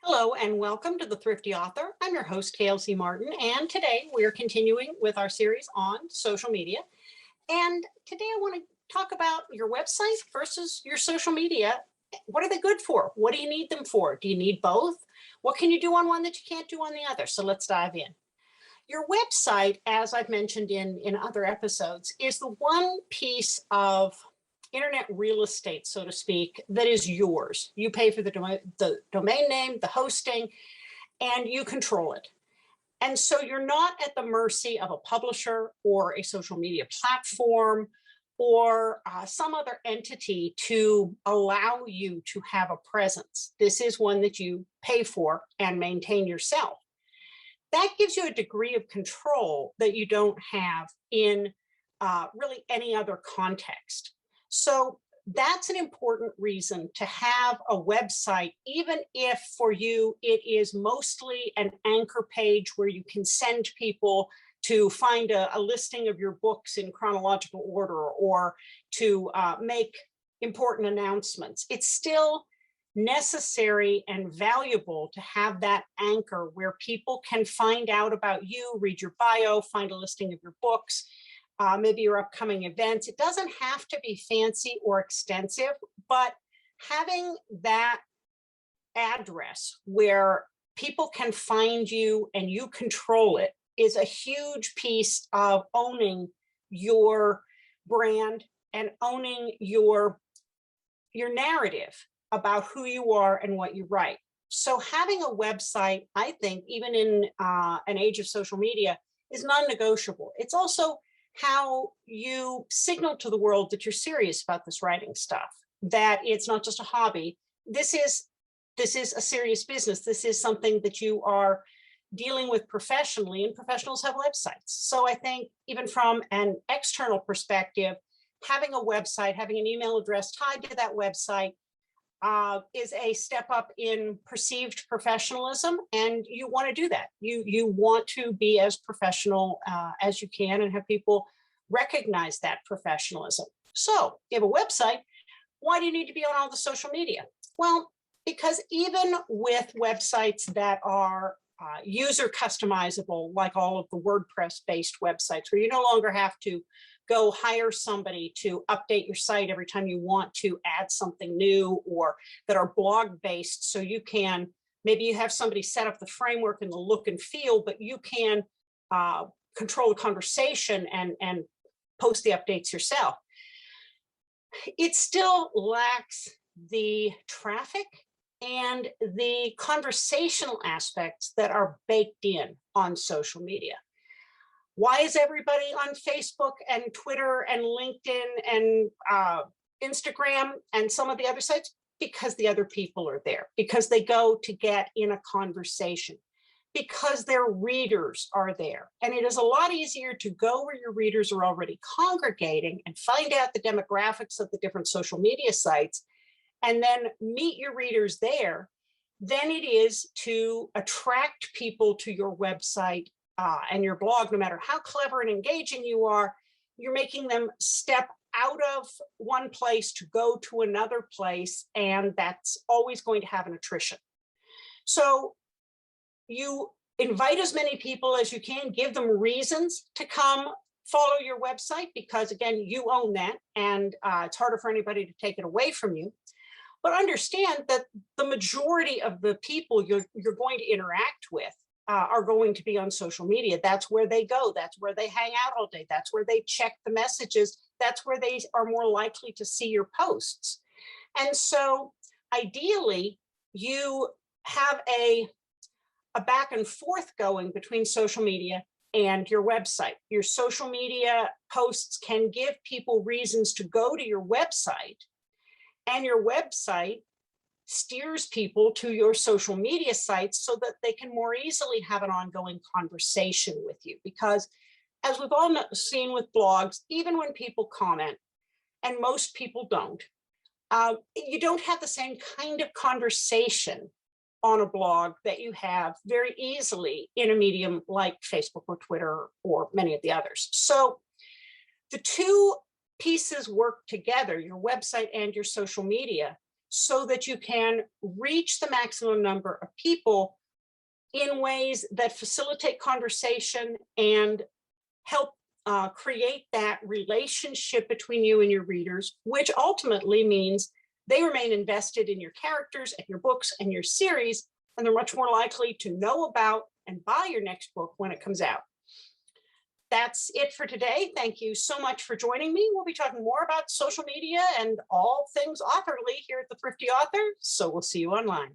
Hello and welcome to the Thrifty Author. I'm your host, Kelsey Martin, and today we are continuing with our series on social media. And today I want to talk about your website versus your social media. What are they good for? What do you need them for? Do you need both? What can you do on one that you can't do on the other? So let's dive in. Your website, as I've mentioned in other episodes, is the one piece of internet real estate, so to speak, that is yours. You pay for the domain name, the hosting, and you control it. And so you're not at the mercy of a publisher or a social media platform or some other entity to allow you to have a presence. This is one that you pay for and maintain yourself. That gives you a degree of control that you don't have in really any other context. So that's an important reason to have a website, even if for you it is mostly an anchor page where you can send people to find a listing of your books in chronological order or to make important announcements. It's still necessary and valuable to have that anchor where people can find out about you, read your bio, find a listing of your books, maybe your upcoming events. It doesn't have to be fancy or extensive, but having that address where people can find you and you control it is a huge piece of owning your brand and owning your narrative about who you are and what you write. So having a website, I think, even in an age of social media, is non-negotiable. It's also how you signal to the world that you're serious about this writing stuff, that it's not just a hobby. This is a serious business. This is something that you are dealing with professionally, and professionals have websites. So I think even from an external perspective, having a website, having an email address tied to that website is a step up in perceived professionalism, and you want to do that. You want to be as professional as you can and have people recognize that professionalism. So you have a website. Why do you need to be on all the social media? Well, because even with websites that are user customizable, like all of the WordPress-based websites, where you no longer have to go hire somebody to update your site every time you want to add something new, or that are blog based. So you can, maybe you have somebody set up the framework and the look and feel, but you can control the conversation and post the updates yourself. It still lacks the traffic and the conversational aspects that are baked in on social media. Why is everybody on Facebook and Twitter and LinkedIn and Instagram and some of the other sites? Because the other people are there, because they go to get in a conversation, because their readers are there. And it is a lot easier to go where your readers are already congregating and find out the demographics of the different social media sites and then meet your readers there than it is to attract people to your website and your blog. No matter how clever and engaging you are, you're making them step out of one place to go to another place, and that's always going to have an attrition. So you invite as many people as you can, give them reasons to come follow your website, because again, you own that, and it's harder for anybody to take it away from you. But understand that the majority of the people you're going to interact with are going to be on social media. That's where they go. That's where they hang out all day. That's where they check the messages. That's where they are more likely to see your posts. And so ideally, you have a back and forth going between social media and your website. Your social media posts can give people reasons to go to your website, and your website steers people to your social media sites so that they can more easily have an ongoing conversation with you. Because as we've all seen with blogs, even when people comment, and most people don't, you don't have the same kind of conversation on a blog that you have very easily in a medium like Facebook or Twitter or many of the others. So the two pieces work together, your website and your social media, so that you can reach the maximum number of people in ways that facilitate conversation and help create that relationship between you and your readers, which ultimately means they remain invested in your characters and your books and your series, and they're much more likely to know about and buy your next book when it comes out. That's it for today. Thank you so much for joining me. We'll be talking more about social media and all things authorly here at the Thrifty Author, so we'll see you online.